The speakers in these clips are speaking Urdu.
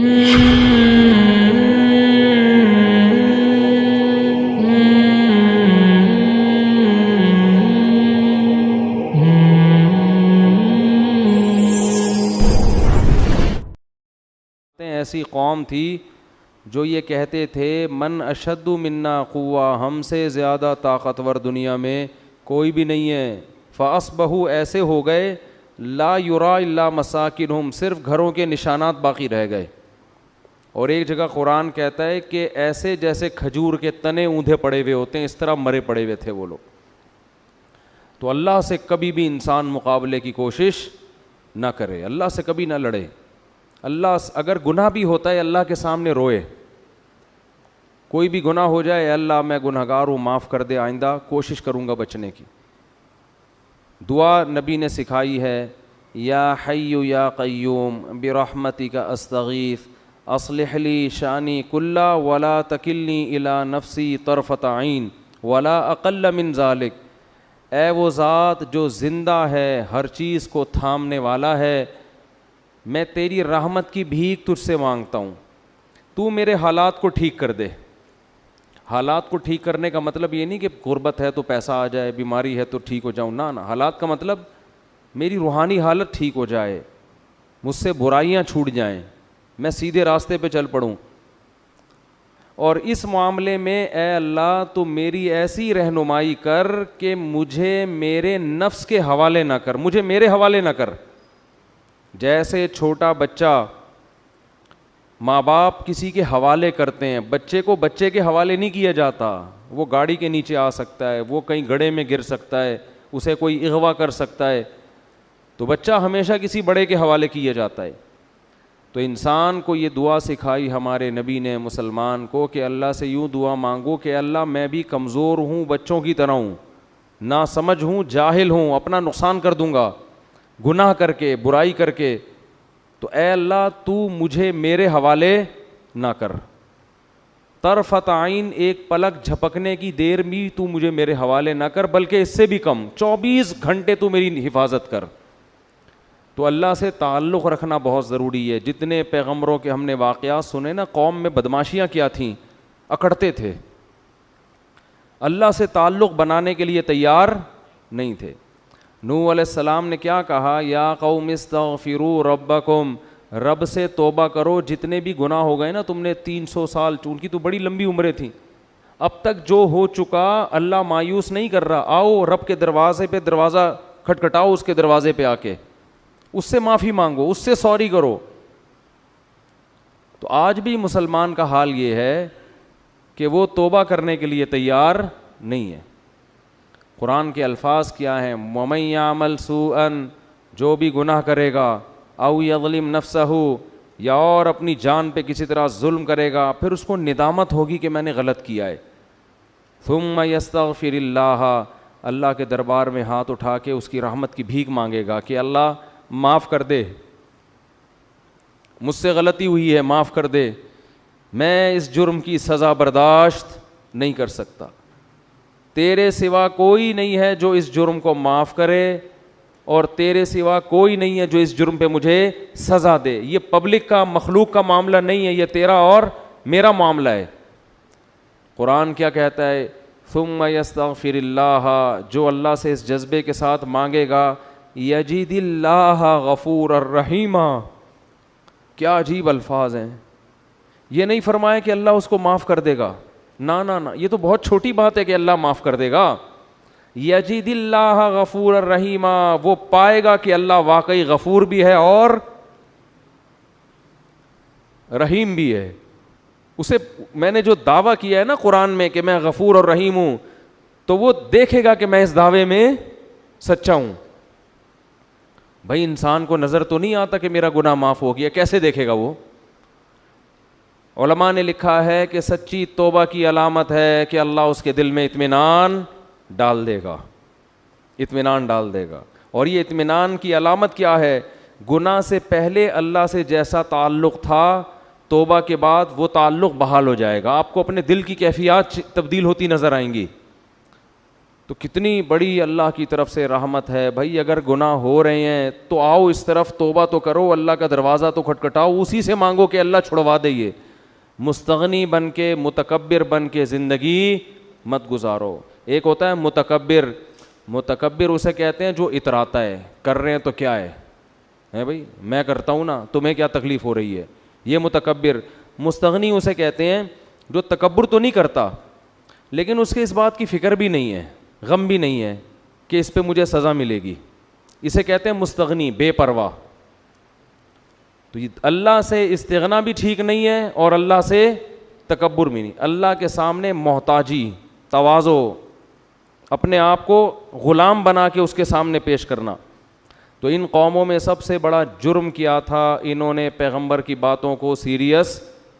ایسی قوم تھی جو یہ کہتے تھے من اشد منا قوہ، ہم سے زیادہ طاقتور دنیا میں کوئی بھی نہیں ہے. فاصبحوا، ایسے ہو گئے، لا یرا الا مساکنہم، صرف گھروں کے نشانات باقی رہ گئے. اور ایک جگہ قرآن کہتا ہے کہ ایسے جیسے کھجور کے تنے اوندھے پڑے ہوئے ہوتے ہیں، اس طرح مرے پڑے ہوئے تھے وہ لوگ. تو اللہ سے کبھی بھی انسان مقابلے کی کوشش نہ کرے، اللہ سے کبھی نہ لڑے. اللہ اگر گناہ بھی ہوتا ہے اللہ کے سامنے روئے، کوئی بھی گناہ ہو جائے، اللہ میں گنہگار ہوں، معاف کر دے، آئندہ کوشش کروں گا بچنے کی. دعا نبی نے سکھائی ہے، یا حی یا قیوم برحمتک استغیث اصلح لی شانی کلا ولا تکلنی الی نفسی طرفۃ عین ولا اقل من ذالک. اے وہ ذات جو زندہ ہے، ہر چیز کو تھامنے والا ہے، میں تیری رحمت کی بھیک تجھ سے مانگتا ہوں، تو میرے حالات کو ٹھیک کر دے. حالات کو ٹھیک کرنے کا مطلب یہ نہیں کہ غربت ہے تو پیسہ آ جائے، بیماری ہے تو ٹھیک ہو جاؤں، نہ. حالات کا مطلب میری روحانی حالت ٹھیک ہو جائے، مجھ سے برائیاں چھوٹ جائیں، میں سیدھے راستے پہ چل پڑوں. اور اس معاملے میں اے اللہ تو میری ایسی رہنمائی کر کہ مجھے میرے نفس کے حوالے نہ کر، مجھے میرے حوالے نہ کر. جیسے چھوٹا بچہ ماں باپ کسی کے حوالے کرتے ہیں، بچے کو بچے کے حوالے نہیں کیا جاتا. وہ گاڑی کے نیچے آ سکتا ہے، وہ کہیں گڑھے میں گر سکتا ہے، اسے کوئی اغوا کر سکتا ہے، تو بچہ ہمیشہ کسی بڑے کے حوالے کیا جاتا ہے. تو انسان کو یہ دعا سکھائی ہمارے نبی نے مسلمان کو کہ اللہ سے یوں دعا مانگو کہ اللہ میں بھی کمزور ہوں، بچوں کی طرح ہوں، ناسمجھ ہوں، جاہل ہوں، اپنا نقصان کر دوں گا گناہ کر کے، برائی کر کے. تو اے اللہ تو مجھے میرے حوالے نہ کر، طرفۃ عین، ایک پلک جھپکنے کی دیر بھی تو مجھے میرے حوالے نہ کر، بلکہ اس سے بھی کم 24 گھنٹے تو میری حفاظت کر. تو اللہ سے تعلق رکھنا بہت ضروری ہے. جتنے پیغمبروں کے ہم نے واقعات سنے نا، قوم میں بدماشیاں کیا تھیں، اکڑتے تھے، اللہ سے تعلق بنانے کے لیے تیار نہیں تھے. نوح علیہ السلام نے کیا کہا، یا قوم استغفروا ربکم، رب سے توبہ کرو، جتنے بھی گناہ ہو گئے نا تم نے 300 سال، ان کی تو بڑی لمبی عمریں تھیں، اب تک جو ہو چکا اللہ مایوس نہیں کر رہا. آؤ رب کے دروازے پہ، دروازہ کھٹکھٹاؤ اس کے دروازے پہ آ کے، اس سے معافی مانگو، اس سے سوری کرو. تو آج بھی مسلمان کا حال یہ ہے کہ وہ توبہ کرنے کے لیے تیار نہیں ہے. قرآن کے الفاظ کیا ہیں، وَمَن يَعْمَلْ سُوءًا، جو بھی گناہ کرے گا، اَوْ يَظْلِمْ نَفْسَهُ، یا اور اپنی جان پہ کسی طرح ظلم کرے گا، پھر اس کو ندامت ہوگی کہ میں نے غلط کیا ہے، ثُمَّ يَسْتَغْفِرِ اللَّهَ، اللہ کے دربار میں ہاتھ اٹھا کے اس کی رحمت کی بھیک مانگے گا کہ اللہ معاف کر دے، مجھ سے غلطی ہوئی ہے، معاف کر دے، میں اس جرم کی سزا برداشت نہیں کر سکتا، تیرے سوا کوئی نہیں ہے جو اس جرم کو معاف کرے، اور تیرے سوا کوئی نہیں ہے جو اس جرم پہ مجھے سزا دے. یہ پبلک کا، مخلوق کا معاملہ نہیں ہے، یہ تیرا اور میرا معاملہ ہے. قرآن کیا کہتا ہے، ثم یستغفر اللہ، جو اللہ سے اس جذبے کے ساتھ مانگے گا، یجد اللہ غفور الرحیم. کیا عجیب الفاظ ہیں. یہ نہیں فرمایا کہ اللہ اس کو معاف کر دے گا، نہ نہ نہ، یہ تو بہت چھوٹی بات ہے کہ اللہ معاف کر دے گا. یجد اللہ غفور الرحیم، وہ پائے گا کہ اللہ واقعی غفور بھی ہے اور رحیم بھی ہے. اسے میں نے جو دعویٰ کیا ہے نا قرآن میں کہ میں غفور اور رحیم ہوں، تو وہ دیکھے گا کہ میں اس دعوے میں سچا ہوں. بھائی انسان کو نظر تو نہیں آتا کہ میرا گناہ معاف ہو گیا، کیسے دیکھے گا وہ؟ علماء نے لکھا ہے کہ سچی توبہ کی علامت ہے کہ اللہ اس کے دل میں اطمینان ڈال دے گا، اطمینان ڈال دے گا. اور یہ اطمینان کی علامت کیا ہے؟ گناہ سے پہلے اللہ سے جیسا تعلق تھا، توبہ کے بعد وہ تعلق بحال ہو جائے گا. آپ کو اپنے دل کی کیفیات تبدیل ہوتی نظر آئیں گی. تو کتنی بڑی اللہ کی طرف سے رحمت ہے بھائی. اگر گناہ ہو رہے ہیں تو آؤ اس طرف, توبہ تو کرو, اللہ کا دروازہ تو کھٹکھٹاؤ, اسی سے مانگو کہ اللہ چھڑوا دے. یہ مستغنی بن کے, متکبر بن کے زندگی مت گزارو. ایک ہوتا ہے متکبر, متکبر اسے کہتے ہیں جو اتراتا ہے, کر رہے ہیں تو کیا ہے بھائی, میں کرتا ہوں نا, تمہیں کیا تکلیف ہو رہی ہے, یہ متکبر. مستغنی اسے کہتے ہیں جو تکبر تو نہیں کرتا لیکن اس کے اس بات کی فکر بھی نہیں ہے, غم بھی نہیں ہے کہ اس پہ مجھے سزا ملے گی, اسے کہتے ہیں مستغنی, بے پرواہ. تو یہ اللہ سے استغنا بھی ٹھیک نہیں ہے اور اللہ سے تکبر بھی نہیں. اللہ کے سامنے محتاجی, تواضع, اپنے آپ کو غلام بنا کے اس کے سامنے پیش کرنا. تو ان قوموں میں سب سے بڑا جرم کیا تھا, انہوں نے پیغمبر کی باتوں کو سیریس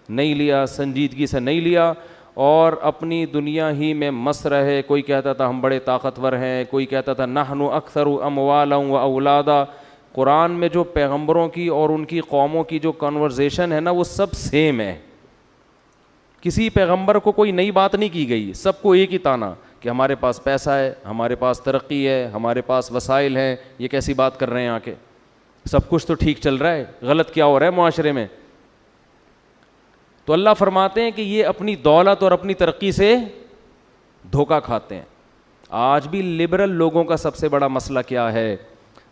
نہیں لیا, سنجیدگی سے نہیں لیا, اور اپنی دنیا ہی میں مست رہے. کوئی کہتا تھا ہم بڑے طاقتور ہیں, کوئی کہتا تھا نحن اکثر اموالا و اولادا. قرآن میں جو پیغمبروں کی اور ان کی قوموں کی جو کنورزیشن ہے نا, وہ سب سیم ہے. کسی پیغمبر کو کوئی نئی بات نہیں کی گئی, سب کو ایک ہی تانا کہ ہمارے پاس پیسہ ہے, ہمارے پاس ترقی ہے, ہمارے پاس وسائل ہیں, یہ کیسی بات کر رہے ہیں آ کے, سب کچھ تو ٹھیک چل رہا ہے, غلط کیا ہو رہا ہے معاشرے میں. تو اللہ فرماتے ہیں کہ یہ اپنی دولت اور اپنی ترقی سے دھوکہ کھاتے ہیں. آج بھی لبرل لوگوں کا سب سے بڑا مسئلہ کیا ہے,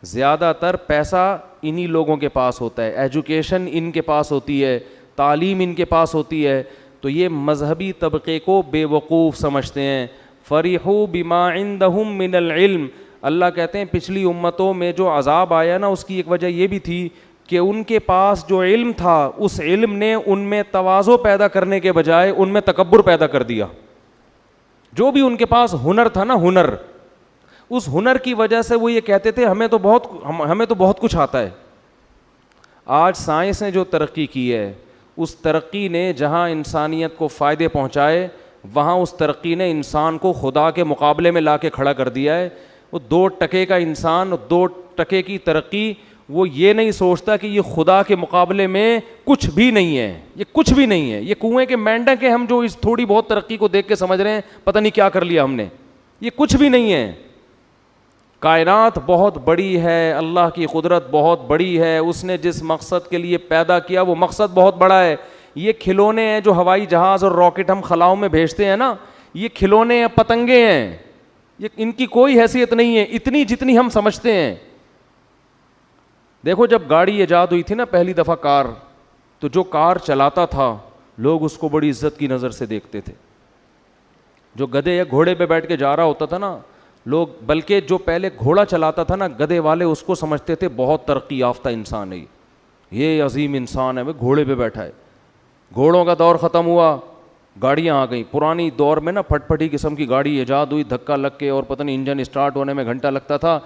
زیادہ تر پیسہ انہی لوگوں کے پاس ہوتا ہے, ایجوکیشن ان کے پاس ہوتی ہے, تعلیم ان کے پاس ہوتی ہے, تو یہ مذہبی طبقے کو بے وقوف سمجھتے ہیں. فریحوا بما عندهم من العلم. اللہ کہتے ہیں پچھلی امتوں میں جو عذاب آیا نا, اس کی ایک وجہ یہ بھی تھی کہ ان کے پاس جو علم تھا, اس علم نے ان میں تواضع پیدا کرنے کے بجائے ان میں تکبر پیدا کر دیا. جو بھی ان کے پاس ہنر تھا نا, ہنر, اس ہنر کی وجہ سے وہ یہ کہتے تھے ہمیں تو بہت کچھ آتا ہے. آج سائنس نے جو ترقی کی ہے, اس ترقی نے جہاں انسانیت کو فائدے پہنچائے, وہاں اس ترقی نے انسان کو خدا کے مقابلے میں لا کے کھڑا کر دیا ہے. وہ 2 ٹکے کا انسان, 2 ٹکے کی ترقی, وہ یہ نہیں سوچتا کہ یہ خدا کے مقابلے میں کچھ بھی نہیں ہے, یہ کچھ بھی نہیں ہے, یہ کنویں کے مینڈک ہیں ہم جو اس تھوڑی بہت ترقی کو دیکھ کے سمجھ رہے ہیں پتہ نہیں کیا کر لیا ہم نے, یہ کچھ بھی نہیں ہے. کائنات بہت بڑی ہے, اللہ کی قدرت بہت بڑی ہے, اس نے جس مقصد کے لیے پیدا کیا وہ مقصد بہت بڑا ہے. یہ کھلونے ہیں جو ہوائی جہاز اور راکٹ ہم خلاؤں میں بھیجتے ہیں نا, یہ کھلونے ہیں, پتنگے ہیں, یہ ان کی کوئی حیثیت نہیں ہے اتنی جتنی ہم سمجھتے ہیں. دیکھو جب گاڑی ایجاد ہوئی تھی نا پہلی دفعہ کار, تو جو کار چلاتا تھا لوگ اس کو بڑی عزت کی نظر سے دیکھتے تھے. جو گدھے یا گھوڑے پہ بیٹھ کے جا رہا ہوتا تھا نا لوگ, بلکہ جو پہلے گھوڑا چلاتا تھا نا, گدھے والے اس کو سمجھتے تھے بہت ترقی یافتہ انسان ہے, یہ عظیم انسان ہے, وہ گھوڑے پہ بیٹھا ہے. گھوڑوں کا دور ختم ہوا, گاڑیاں آ گئیں. پرانی دور میں نا پھٹ پھٹی قسم کی گاڑی ایجاد ہوئی, دھکا لگ کے, اور پتہ نہیں انجن اسٹارٹ ہونے میں گھنٹہ لگتا تھا.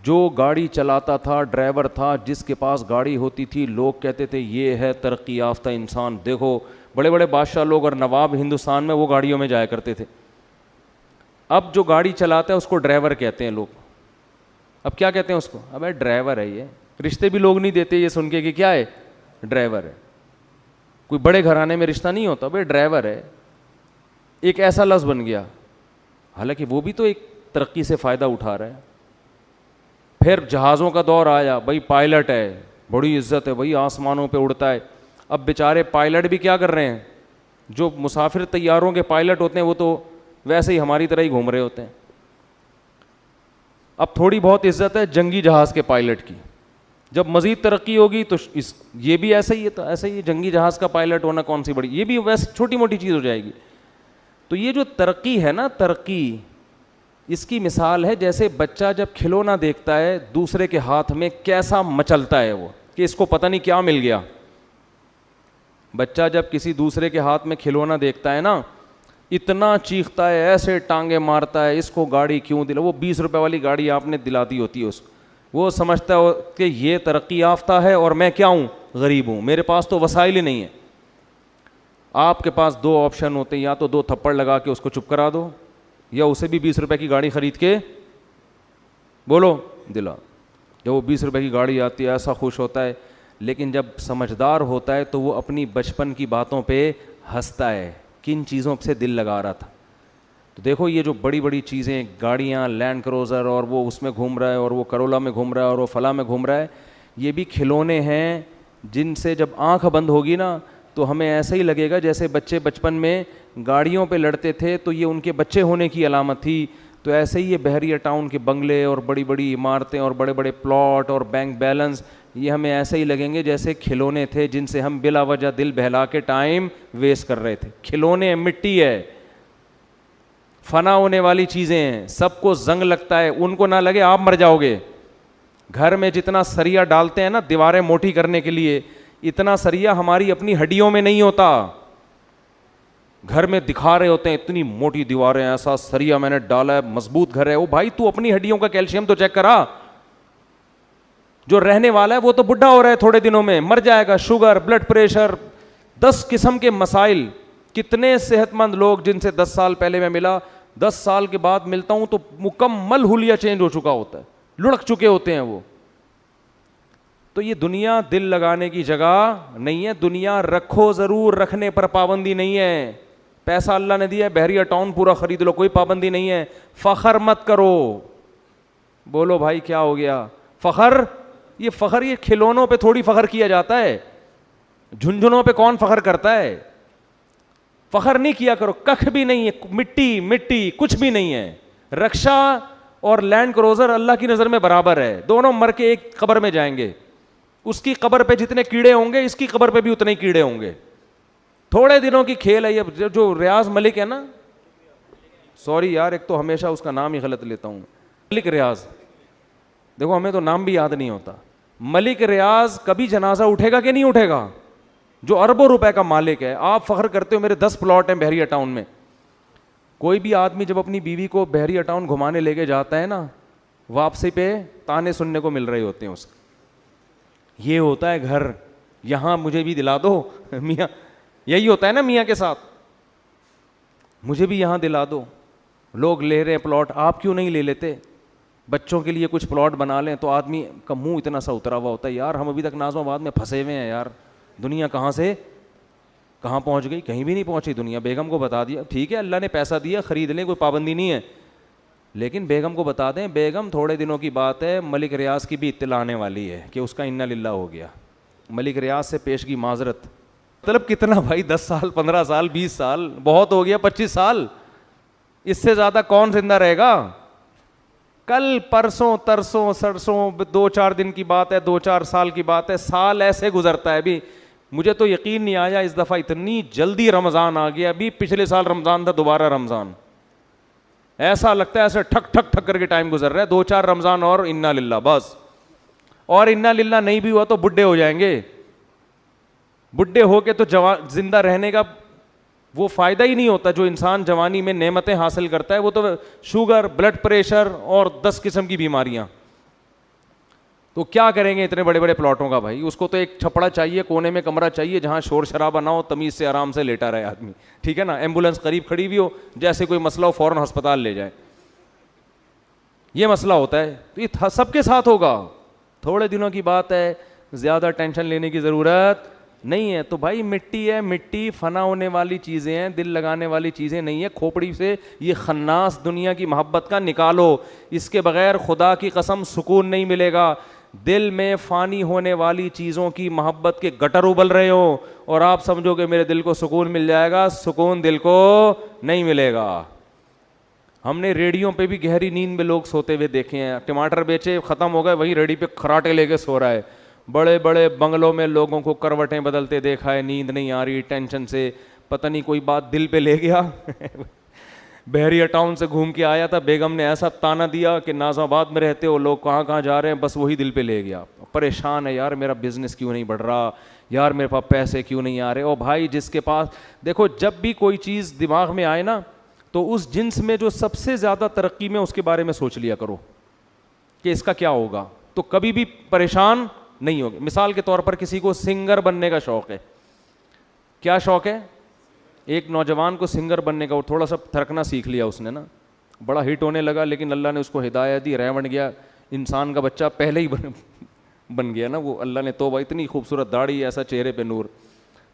جو گاڑی چلاتا تھا, ڈرائیور تھا, جس کے پاس گاڑی ہوتی تھی, لوگ کہتے تھے یہ ہے ترقی یافتہ انسان. دیکھو بڑے بڑے بادشاہ لوگ اور نواب ہندوستان میں وہ گاڑیوں میں جایا کرتے تھے. اب جو گاڑی چلاتا ہے اس کو ڈرائیور کہتے ہیں لوگ. اب کیا کہتے ہیں اس کو, ابے ڈرائیور ہے. یہ رشتے بھی لوگ نہیں دیتے یہ سن کے کہ کیا ہے, ڈرائیور ہے. کوئی بڑے گھرانے میں رشتہ نہیں ہوتا, بھائی ڈرائیور ہے, ایک ایسا لفظ بن گیا. حالانکہ وہ بھی تو ایک ترقی سے فائدہ اٹھا رہا ہے. پھر جہازوں کا دور آیا, بھائی پائلٹ ہے, بڑی عزت ہے, بھائی آسمانوں پہ اڑتا ہے. اب بیچارے پائلٹ بھی کیا کر رہے ہیں, جو مسافر طیاروں کے پائلٹ ہوتے ہیں وہ تو ویسے ہی ہماری طرح ہی گھوم رہے ہوتے ہیں. اب تھوڑی بہت عزت ہے جنگی جہاز کے پائلٹ کی, جب مزید ترقی ہوگی تو یہ بھی ایسا ہی ہے. تو ایسے ہی جنگی جہاز کا پائلٹ ہونا کون سی بڑی, یہ بھی ویسے چھوٹی موٹی چیز ہو جائے گی. تو یہ جو ترقی ہے نا, ترقی, اس کی مثال ہے جیسے بچہ جب کھلونا دیکھتا ہے دوسرے کے ہاتھ میں کیسا مچلتا ہے وہ, کہ اس کو پتہ نہیں کیا مل گیا. بچہ جب کسی دوسرے کے ہاتھ میں کھلونا دیکھتا ہے نا, اتنا چیختا ہے, ایسے ٹانگیں مارتا ہے, اس کو گاڑی کیوں دلا, وہ 20 روپے والی گاڑی آپ نے دلا دی ہوتی ہے اس کو, وہ سمجھتا ہے کہ یہ ترقی یافتہ ہے اور میں کیا ہوں, غریب ہوں, میرے پاس تو وسائل ہی نہیں ہے. آپ کے پاس 2 آپشن ہوتے ہیں, یا تو 2 تھپڑ لگا کے اس کو چپ کرا دو, یا اسے بھی 20 روپے کی گاڑی خرید کے بولو دلا. جب وہ 20 روپے کی گاڑی آتی ہے ایسا خوش ہوتا ہے, لیکن جب سمجھدار ہوتا ہے تو وہ اپنی بچپن کی باتوں پہ ہنستا ہے, کن چیزوں سے دل لگا رہا تھا. تو دیکھو یہ جو بڑی بڑی چیزیں, گاڑیاں, لینڈ کروزر, اور وہ اس میں گھوم رہا ہے, اور وہ کرولا میں گھوم رہا ہے, اور وہ فلاں میں گھوم رہا ہے, یہ بھی کھلونے ہیں جن سے جب آنکھ بند ہوگی نا تو ہمیں ایسا ہی لگے گا جیسے بچے بچپن میں گاڑیوں پہ لڑتے تھے تو یہ ان کے بچے ہونے کی علامت تھی. تو ایسے ہی یہ بحریہ ٹاؤن کے بنگلے اور بڑی بڑی عمارتیں اور بڑے بڑے پلاٹ اور بینک بیلنس, یہ ہمیں ایسے ہی لگیں گے جیسے کھلونے تھے جن سے ہم بلا وجہ دل بہلا کے ٹائم ویسٹ کر رہے تھے. کھلونے, مٹی ہے, فنا ہونے والی چیزیں ہیں, سب کو زنگ لگتا ہے, ان کو نہ لگے آپ مر جاؤ گے. گھر میں جتنا سریا ڈالتے ہیں نا دیواریں موٹی کرنے کے لیے, اتنا سریا ہماری اپنی ہڈیوں میں نہیں ہوتا. گھر میں دکھا رہے ہوتے ہیں اتنی موٹی دیواریں, ایسا سریا میں نے ڈالا ہے, مضبوط گھر ہے. او بھائی تو اپنی ہڈیوں کا کیلشیم تو چیک کرا. جو رہنے والا ہے وہ تو بڈھا ہو رہا ہے, تھوڑے دنوں میں مر جائے گا. شوگر, بلڈ پریشر, 10 قسم کے مسائل. کتنے صحت مند لوگ جن سے 10 سال پہلے میں ملا, 10 سال کے بعد ملتا ہوں تو مکمل حلیہ چینج ہو چکا ہوتا ہے, لڑک چکے ہوتے ہیں وہ. تو یہ دنیا دل لگانے کی جگہ نہیں ہے. دنیا رکھو ضرور, رکھنے پر پابندی نہیں ہے. پیسہ اللہ نے دیا ہے, بحریہ ٹاؤن پورا خرید لو, کوئی پابندی نہیں ہے. فخر مت کرو. بولو بھائی کیا ہو گیا فخر؟ یہ فخر یہ کھلونوں پہ تھوڑی فخر کیا جاتا ہے, جھنجھنوں پہ کون فخر کرتا ہے؟ فخر نہیں کیا کرو, کخ بھی نہیں ہے, مٹی مٹی کچھ بھی نہیں ہے. رکشا اور لینڈ کروزر اللہ کی نظر میں برابر ہے, دونوں مر کے ایک قبر میں جائیں گے. اس کی قبر پہ جتنے کیڑے ہوں گے اس کی قبر پہ بھی اتنے ہی کیڑے ہوں گے. تھوڑے دنوں کی کھیل ہے یہ. جو ریاض ملک ہے نا, سوری یار ایک تو ہمیشہ اس کا نام ہی غلط لیتا ہوں, ملک ریاض, دیکھو ہمیں تو نام بھی یاد نہیں ہوتا. ملک ریاض کبھی جنازہ اٹھے گا کہ نہیں اٹھے گا؟ جو اربوں روپے کا مالک ہے. آپ فخر کرتے ہو میرے 10 پلاٹ ہیں بحریہ ٹاؤن میں. کوئی بھی آدمی جب اپنی بیوی کو بحریہ ٹاؤن گھمانے لے کے جاتا ہے نا, واپسی پہ تانے سننے کو مل رہے ہوتے ہیں اس کے. یہ ہوتا ہے گھر, یہاں مجھے بھی دلا دو میاں. یہی ہوتا ہے نا میاں کے ساتھ, مجھے بھی یہاں دلا دو. لوگ لے رہے ہیں پلاٹ, آپ کیوں نہیں لے لیتے؟ بچوں کے لیے کچھ پلاٹ بنا لیں. تو آدمی کا منہ اتنا سا اترا ہوا ہوتا ہے, یار ہم ابھی تک نازم آباد میں پھنسے ہوئے ہیں یار. دنیا کہاں سے کہاں پہنچ گئی؟ کہیں بھی نہیں پہنچی دنیا. بیگم کو بتا دیا, ٹھیک ہے اللہ نے پیسہ دیا خرید لیں, کوئی پابندی نہیں ہے, لیکن بیگم کو بتا دیں بیگم تھوڑے دنوں کی بات ہے, ملک ریاض کی بھی اطلاع آنے والی ہے کہ اس کا انا للہ ہو گیا. ملک ریاض سے پیشگی معذرت. مطلب کتنا بھائی, 10 سال 15 سال 20 سال بہت ہو گیا, 25 سال, اس سے زیادہ کون زندہ رہے گا؟ کل پرسوں ترسوں سرسوں 2-4 دن کی بات ہے, 2-4 سال کی بات ہے, سال ایسے گزرتا ہے. ابھی مجھے تو یقین نہیں آیا اس دفعہ اتنی جلدی رمضان آ گیا. ابھی پچھلے سال رمضان تھا, دوبارہ رمضان. ایسا لگتا ہے ایسے ٹھک ٹھک ٹھک کر کے ٹائم گزر رہا ہے. 2-4 رمضان اور انا للہ بس. اور انا للہ نہیں بھی ہوا تو بڈھے ہو جائیں گے. بڈھے ہو کے تو زندہ رہنے کا وہ فائدہ ہی نہیں ہوتا. جو انسان جوانی میں نعمتیں حاصل کرتا ہے وہ تو شوگر, بلڈ پریشر اور 10 قسم کی بیماریاں. تو کیا کریں گے اتنے بڑے بڑے پلاٹوں کا بھائی؟ اس کو تو ایک چھپڑا چاہیے, کونے میں کمرہ چاہیے جہاں شور شرابہ نہ ہو, تمیز سے آرام سے لیٹا رہے آدمی, ٹھیک ہے نا. ایمبولینس قریب کھڑی ہوئی ہو, جیسے کوئی مسئلہ ہو فوراً ہسپتال لے جائے. یہ مسئلہ ہوتا ہے. تو یہ سب کے ساتھ ہوگا. تھوڑے دنوں کی بات ہے, زیادہ ٹینشن لینے کی ضرورت نہیں ہے. تو بھائی مٹی ہے, مٹی فنا ہونے والی چیزیں ہیں, دل لگانے والی چیزیں نہیں ہے. کھوپڑی سے یہ خناس دنیا کی محبت کا نکالو, اس کے بغیر خدا کی قسم سکون نہیں ملے گا. دل میں فانی ہونے والی چیزوں کی محبت کے گٹر ابل رہے ہو اور آپ سمجھو کہ میرے دل کو سکون مل جائے گا, سکون دل کو نہیں ملے گا. ہم نے ریڑیوں پہ بھی گہری نیند میں لوگ سوتے ہوئے دیکھے ہیں. ٹماٹر بیچے ختم ہو گئے, وہی ریڑی پہ کھراٹے لے کے سو رہا ہے. بڑے بڑے بنگلوں میں لوگوں کو کروٹیں بدلتے دیکھا ہے, نیند نہیں آ رہی ٹینشن سے, پتہ نہیں کوئی بات دل پہ لے گیا. بحریہ ٹاؤن سے گھوم کے آیا تھا, بیگم نے ایسا تانا دیا کہ نازم آباد میں رہتے ہو, لوگ کہاں کہاں جا رہے ہیں, بس وہی دل پہ لے گیا. پریشان ہے یار, میرا بزنس کیوں نہیں بڑھ رہا یار, میرے پاس پیسے کیوں نہیں آ رہے. او بھائی جس کے پاس, دیکھو جب بھی کوئی چیز دماغ میں آئے نا تو اس جنس میں جو سب سے زیادہ ترقی میں اس کے بارے میں سوچ لیا کرو کہ اس کا کیا ہوگا, تو کبھی بھی پریشان نہیں ہوگے. مثال کے طور پر کسی کو سنگر بننے کا شوق ہے. کیا شوق ہے؟ ایک نوجوان کو سنگر بننے کا, اور تھوڑا سا تھرکنا سیکھ لیا اس نے نا, بڑا ہٹ ہونے لگا, لیکن اللہ نے اس کو ہدایت دی, رہ بن گیا. انسان کا بچہ پہلے ہی بن گیا نا وہ, اللہ نے توبہ, اتنی خوبصورت داڑھی, ایسا چہرے پہ نور.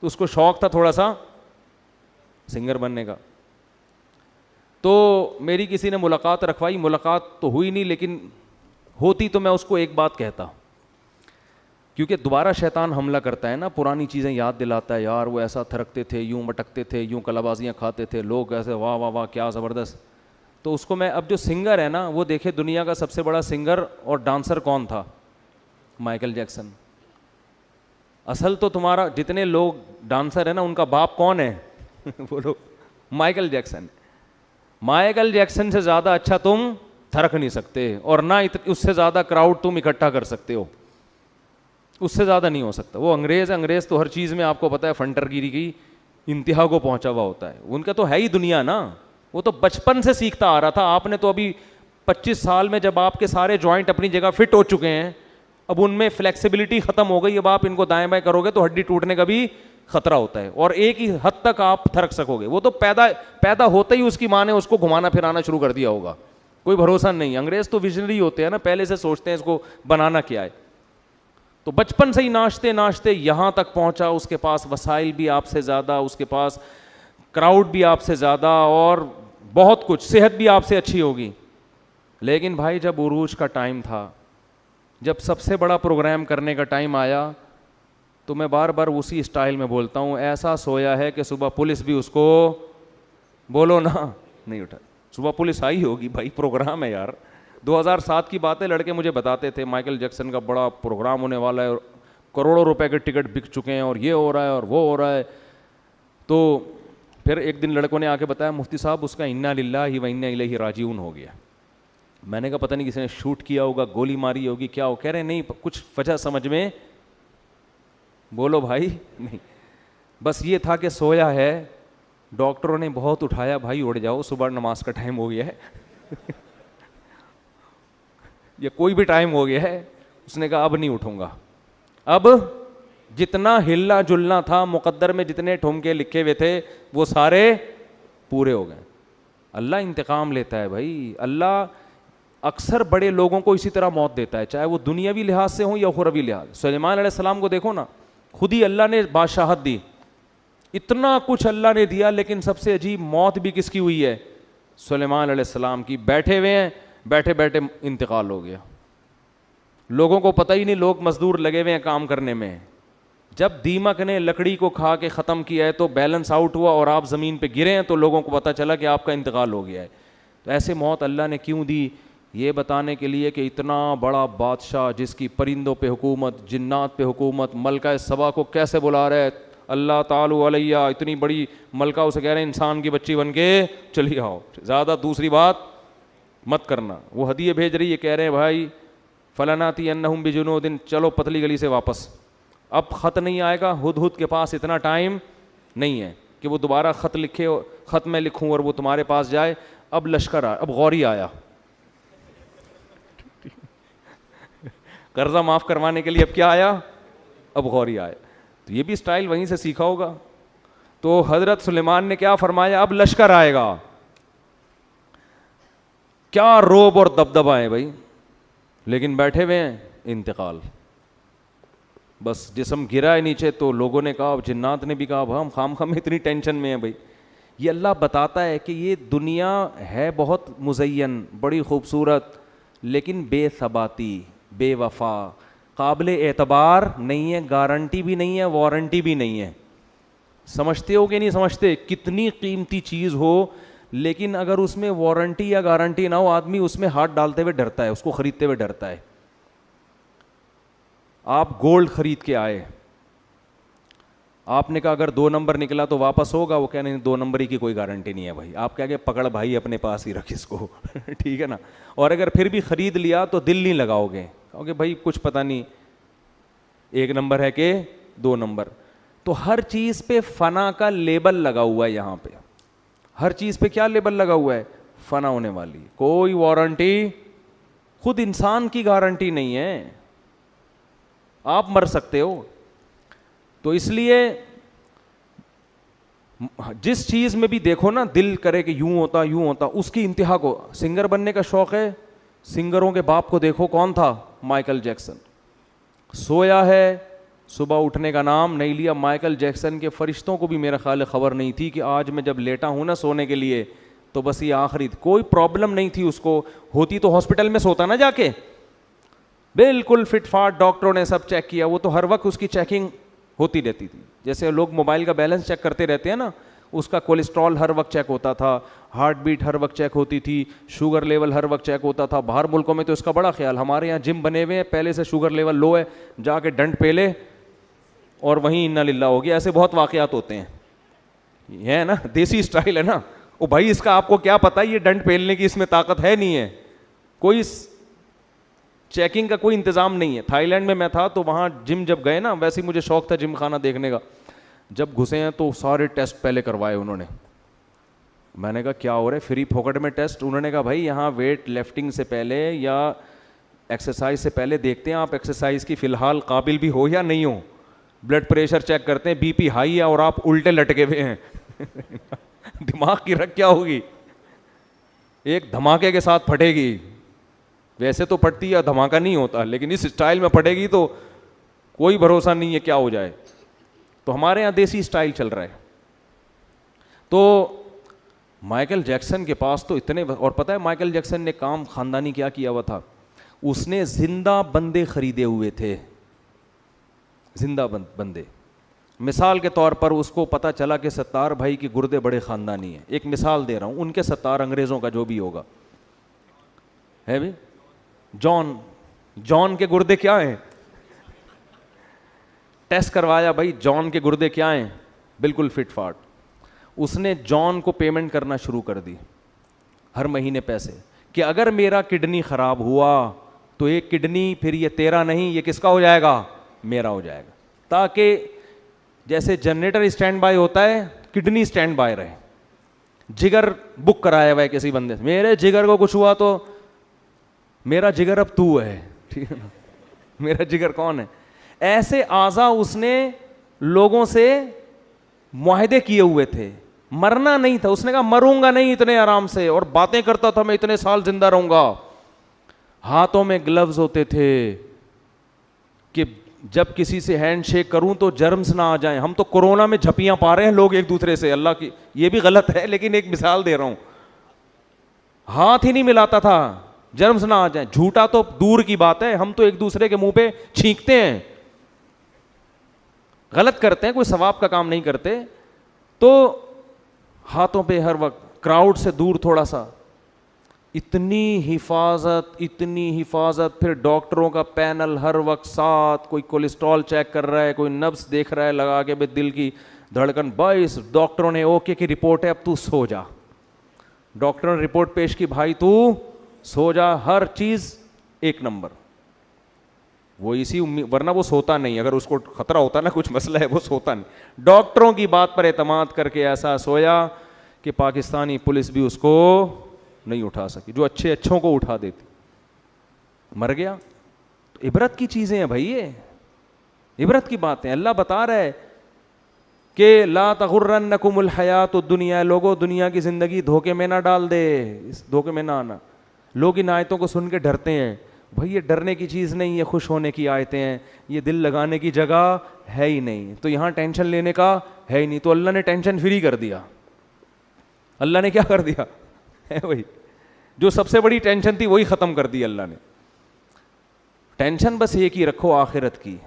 تو اس کو شوق تھا تھوڑا سا سنگر بننے کا. تو میری کسی نے ملاقات رکھوائی, ملاقات تو ہوئی نہیں, لیکن ہوتی تو میں اس کو ایک بات کہتا, کیونکہ دوبارہ شیطان حملہ کرتا ہے نا, پرانی چیزیں یاد دلاتا ہے, یار وہ ایسا تھرکتے تھے, یوں مٹکتے تھے, یوں کلابازیاں کھاتے تھے, لوگ ایسے واہ واہ واہ کیا زبردست. تو اس کو میں, اب جو سنگر ہے نا, وہ دیکھے دنیا کا سب سے بڑا سنگر اور ڈانسر کون تھا؟ Michael Jackson. اصل تو تمہارا جتنے لوگ ڈانسر ہیں نا, ان کا باپ کون ہے؟ بولو, مائیکل جیکسن. مائیکل جیکسن سے زیادہ اچھا تم تھرک نہیں سکتے, اور نہ اس سے زیادہ کراؤڈ تم اکٹھا کر سکتے ہو, اس سے زیادہ نہیں ہو سکتا. وہ انگریز ہے, انگریز تو ہر چیز میں آپ کو پتہ ہے فنٹر گیری کی انتہا کو پہنچا ہوا ہوتا ہے. ان کا تو ہے ہی دنیا نا, وہ تو بچپن سے سیکھتا آ رہا تھا. آپ نے تو ابھی 25 سال میں جب آپ کے سارے جوائنٹ اپنی جگہ فٹ ہو چکے ہیں, اب ان میں فلیکسیبلٹی ختم ہو گئی, اب آپ ان کو دائیں بائیں کرو گے تو ہڈی ٹوٹنے کا بھی خطرہ ہوتا ہے, اور ایک ہی حد تک آپ تھرک سکو گے. وہ تو پیدا ہوتے ہی اس کی ماں نے اس کو گھمانا پھرانا شروع کر دیا ہوگا, کوئی بھروسہ نہیں. انگریز تو ویژنری ہوتے ہیں نا, پہلے سے سوچتے ہیں اس کو بنانا کیا ہے. تو بچپن سے ہی ناچتے ناچتے یہاں تک پہنچا. اس کے پاس وسائل بھی آپ سے زیادہ, اس کے پاس کراؤڈ بھی آپ سے زیادہ, اور بہت کچھ, صحت بھی آپ سے اچھی ہوگی. لیکن بھائی جب عروج کا ٹائم تھا, جب سب سے بڑا پروگرام کرنے کا ٹائم آیا, تو میں بار بار اسی اسٹائل میں بولتا ہوں, ایسا سویا ہے کہ صبح پولیس بھی اس کو, بولو نا, نہیں اٹھا. صبح پولیس آئی ہوگی بھائی, پروگرام ہے یار. 2007 کی باتیں لڑکے مجھے بتاتے تھے, مائیکل جیکسن کا بڑا پروگرام ہونے والا ہے, اور کروڑوں روپے کے ٹکٹ بک چکے ہیں, اور یہ ہو رہا ہے اور وہ ہو رہا ہے. تو پھر ایک دن لڑکوں نے آ کے بتایا, مفتی صاحب اس کا انا للہ و انا الیہ راجعون ہو گیا. میں نے کہا پتہ نہیں کسی نے شوٹ کیا ہوگا, گولی ماری ہوگی, کیا ہو. کہہ رہے نہیں, کچھ وجہ سمجھ میں, بولو بھائی, نہیں, بس یہ تھا کہ سویا ہے, ڈاکٹروں نے بہت اٹھایا, بھائی اڑ جاؤ, صبح نماز کا ٹائم ہو گیا ہے. یا کوئی بھی ٹائم ہو گیا ہے. اس نے کہا اب نہیں اٹھوں گا. اب جتنا ہلنا جلنا تھا, مقدر میں جتنے ٹھمکے لکھے ہوئے تھے, وہ سارے پورے ہو گئے. اللہ انتقام لیتا ہے بھائی. اللہ اکثر بڑے لوگوں کو اسی طرح موت دیتا ہے, چاہے وہ دنیاوی لحاظ سے ہوں یا اخروی لحاظ. سلیمان علیہ السلام کو دیکھو نا, خود ہی اللہ نے بادشاہت دی, اتنا کچھ اللہ نے دیا, لیکن سب سے عجیب موت بھی کس کی ہوئی ہے؟ سلیمان علیہ السلام کی. بیٹھے ہوئے ہیں, بیٹھے بیٹھے انتقال ہو گیا. لوگوں کو پتہ ہی نہیں, لوگ مزدور لگے ہوئے ہیں کام کرنے میں. جب دیمک نے لکڑی کو کھا کے ختم کیا ہے تو بیلنس آؤٹ ہوا, اور آپ زمین پہ گرے ہیں, تو لوگوں کو پتہ چلا کہ آپ کا انتقال ہو گیا ہے. تو ایسے موت اللہ نے کیوں دی؟ یہ بتانے کے لیے کہ اتنا بڑا بادشاہ جس کی پرندوں پہ حکومت, جنات پہ حکومت, ملکہ سبا کو کیسے بلا رہے, اللہ تعالیٰ علیہ, اتنی بڑی ملکہ اسے کہہ رہے ہیں انسان کی بچی بن کے چلی آؤ, زیادہ دوسری بات مت کرنا. وہ ہدیے بھیج رہی ہے, کہہ رہے ہیں بھائی فلناتی انہم بجنود, چلو پتلی گلی سے واپس. اب خط نہیں آئے گا, ہدہد کے پاس اتنا ٹائم نہیں ہے کہ وہ دوبارہ خط لکھے, خط میں لکھوں اور وہ تمہارے پاس جائے. اب لشکر آیا, اب غوری آیا, قرضہ معاف کروانے کے لیے. اب کیا آیا؟ اب غوری آیا. تو یہ بھی سٹائل وہیں سے سیکھا ہوگا. تو حضرت سلیمان نے کیا فرمایا, اب لشکر آئے گا. کیا روب اور دبدبا ہے بھائی, لیکن بیٹھے ہوئے ہیں, انتقال. بس جسم گرا ہے نیچے, تو لوگوں نے کہا, جنات نے بھی کہا, ہم خام خام اتنی ٹینشن میں ہیں بھائی. یہ اللہ بتاتا ہے کہ یہ دنیا ہے بہت مزین, بڑی خوبصورت, لیکن بے ثباتی, بے وفا, قابل اعتبار نہیں ہے, گارنٹی بھی نہیں ہے, وارنٹی بھی نہیں ہے. سمجھتے ہو کہ نہیں سمجھتے؟ کتنی قیمتی چیز ہو, لیکن اگر اس میں وارنٹی یا گارنٹی نہ ہو, آدمی اس میں ہاتھ ڈالتے ہوئے ڈرتا ہے, اس کو خریدتے ہوئے ڈرتا ہے. آپ گولڈ خرید کے آئے, آپ نے کہا اگر 2 نمبر نکلا تو واپس ہوگا, وہ کہنے 2 نمبر کی کوئی گارنٹی نہیں ہے بھائی. آپ کہہ گے پکڑ بھائی, اپنے پاس ہی رکھ اس کو, ٹھیک ہے نا. اور اگر پھر بھی خرید لیا تو دل نہیں لگاؤ گے, کہو گے بھائی کچھ پتہ نہیں 1 نمبر ہے کہ 2 نمبر. تو ہر چیز پہ فنا کا لیبل لگا ہوا ہے. یہاں پہ ہر چیز پہ کیا لیبل لگا ہوا ہے؟ فنا ہونے والی, کوئی وارنٹی. خود انسان کی گارنٹی نہیں ہے, آپ مر سکتے ہو. تو اس لیے جس چیز میں بھی دیکھو نا, دل کرے کہ یوں ہوتا یوں ہوتا, اس کی انتہا کو. سنگر بننے کا شوق ہے, سنگروں کے باپ کو دیکھو, کون تھا؟ Michael Jackson. سویا ہے, صبح اٹھنے کا نام نہیں لیا. مائیکل جیکسن کے فرشتوں کو بھی میرا خیال خبر نہیں تھی کہ آج میں جب لیٹا ہوں نا سونے کے لیے, تو بس یہ آخری تھی, کوئی پرابلم نہیں تھی اس کو, ہوتی تو ہاسپٹل میں سوتا نا جا کے, بالکل فٹ فاٹ, ڈاکٹروں نے سب چیک کیا, وہ تو ہر وقت اس کی چیکنگ ہوتی رہتی تھی, جیسے لوگ موبائل کا بیلنس چیک کرتے رہتے ہیں نا, اس کا کولیسٹرول ہر وقت چیک ہوتا تھا, ہارٹ بیٹ ہر وقت چیک ہوتی تھی, شوگر لیول ہر وقت چیک ہوتا تھا. باہر ملکوں میں تو اس کا بڑا خیال, ہمارے یہاں جم بنے ہوئے ہیں, پہلے سے شوگر لیول لو ہے, جا کے ڈنڈ پہ لے اور وہیں انا للہ ہو گیا. ایسے بہت واقعات ہوتے ہیں, یہ ہے نا دیسی اسٹائل ہے نا. او بھائی اس کا آپ کو کیا پتا, یہ ڈنڈ پھیلنے کی اس میں طاقت ہے نہیں ہے, کوئی چیکنگ کا کوئی انتظام نہیں ہے. تھائی لینڈ میں تھا تو وہاں جم جب گئے نا, ویسے ہی مجھے شوق تھا جم خانہ دیکھنے کا, جب گھسے ہیں تو سارے ٹیسٹ پہلے کروائے انہوں نے. میں نے کہا کیا ہو رہا ہے, فری پھوکٹ میں ٹیسٹ. انہوں نے کہا بھائی یہاں ویٹ لفٹنگ سے پہلے یا ایکسرسائز سے پہلے دیکھتے ہیں آپ ایکسرسائز کی فی الحال قابل بھی ہو یا نہیں ہو, بلڈ پریشر چیک کرتے ہیں, بی پی ہائی ہے اور آپ الٹے لٹکے ہوئے ہیں. دماغ کی رکھ کیا ہوگی, ایک دھماکے کے ساتھ پھٹے گی, ویسے تو پھٹتی یا دھماکہ نہیں ہوتا, لیکن اس اسٹائل میں پھٹے گی تو کوئی بھروسہ نہیں ہے کیا ہو جائے. تو ہمارے یہاں دیسی اسٹائل چل رہا ہے. تو مائیکل جیکسن کے پاس تو اتنے, اور پتہ ہے مائیکل جیکسن نے کام خاندانی کیا کیا ہوا تھا, اس نے زندہ بندے خریدے ہوئے تھے, زندہ بندے. مثال کے طور پر اس کو پتہ چلا کہ ستار بھائی کی گردے بڑے خاندانی ہیں, ایک مثال دے رہا ہوں, ان کے ستار انگریزوں کا جو بھی ہوگا ہے بھی, جان کے گردے کیا ہیں, ٹیسٹ کروایا بھائی جان کے گردے کیا ہیں, بالکل فٹ فاٹ. اس نے جان کو پیمنٹ کرنا شروع کر دی ہر مہینے پیسے, کہ اگر میرا کڈنی خراب ہوا تو ایک کڈنی پھر یہ تیرا نہیں, یہ کس کا ہو جائے گا, میرا ہو جائے گا. تاکہ جیسے جنریٹر اسٹینڈ بائی ہوتا ہے, کڈنی اسٹینڈ بائی رہے. جگر بک کرایا ہوا ہے کسی بندے سے, میرے جگر کو کچھ ہوا تو میرا جگر اب تو ہے, ٹھیک ہے نا, میرا جگر کون ہے. ایسے اعضا اس نے لوگوں سے معاہدے کیے ہوئے تھے, مرنا نہیں تھا. اس نے کہا مروں گا نہیں اتنے آرام سے, اور باتیں کرتا تھا میں اتنے سال زندہ رہوں گا. ہاتھوں میں گلوز ہوتے تھے کہ جب کسی سے ہینڈ شیک کروں تو جرمز نہ آ جائیں. ہم تو کورونا میں جھپیاں پا رہے ہیں لوگ ایک دوسرے سے, اللہ کی یہ بھی غلط ہے لیکن ایک مثال دے رہا ہوں. ہاتھ ہی نہیں ملاتا تھا جرمز نہ آ جائیں. جھوٹا تو دور کی بات ہے, ہم تو ایک دوسرے کے منہ پہ چھینکتے ہیں, غلط کرتے ہیں, کوئی ثواب کا کام نہیں کرتے. تو ہاتھوں پہ ہر وقت, کراؤڈ سے دور تھوڑا سا, اتنی حفاظت. پھر ڈاکٹروں کا پینل ہر وقت ساتھ, کوئی کولیسٹرول چیک کر رہا ہے, کوئی نبض دیکھ رہا ہے لگا کے بھائی دل کی دھڑکن. 22 ڈاکٹروں نے اوکے کی رپورٹ ہے, اب تو سو جا. ڈاکٹر نے رپورٹ پیش کی, بھائی تو سو جا, ہر چیز ایک نمبر. وہ اسی ورنہ وہ سوتا نہیں, اگر اس کو خطرہ ہوتا نا کچھ مسئلہ ہے وہ سوتا نہیں. ڈاکٹروں کی بات پر اعتماد کر کے ایسا سویا کہ پاکستانی پولیس بھی اس کو نہیں اٹھا سکی, جو اچھوں کو اٹھا دیتی. مر گیا. تو عبرت کی چیزیں ہیں بھائی, یہ عبرت کی باتیں. اللہ بتا رہا ہے کہ لا تغرنکم الحیات الدنیا, لوگوں دنیا کی زندگی دھوکے میں نہ ڈال دے, اس دھوکے میں نہ آنا. لوگ ان آیتوں کو سن کے ڈرتے ہیں, بھائی یہ ڈرنے کی چیز نہیں, یہ خوش ہونے کی آیتیں ہیں, یہ دل لگانے کی جگہ ہے ہی نہیں, تو یہاں ٹینشن لینے کا ہے ہی نہیں. تو اللہ نے ٹینشن فری کر دیا. اللہ نے کیا کر دیا ہے وہی جو سب سے بڑی ٹینشن تھی وہی ختم کر دی اللہ نے. ٹینشن بس ایک ہی رکھو, آخرت کی,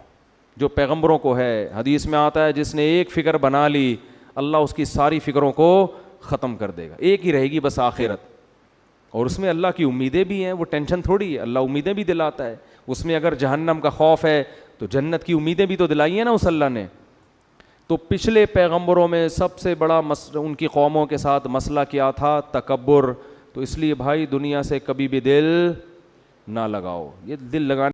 جو پیغمبروں کو ہے. حدیث میں آتا ہے جس نے ایک فکر بنا لی اللہ اس کی ساری فکروں کو ختم کر دے گا, ایک ہی رہے گی بس آخرت. اور اس میں اللہ کی امیدیں بھی ہیں, وہ ٹینشن تھوڑی ہے, اللہ امیدیں بھی دلاتا ہے. اس میں اگر جہنم کا خوف ہے تو جنت کی امیدیں بھی تو دلائی ہیں نا اس اللہ نے. تو پچھلے پیغمبروں میں سب سے بڑا ان کی قوموں کے ساتھ مسئلہ کیا تھا, تکبر. تو اس لیے بھائی دنیا سے کبھی بھی دل نہ لگاؤ, یہ دل لگانے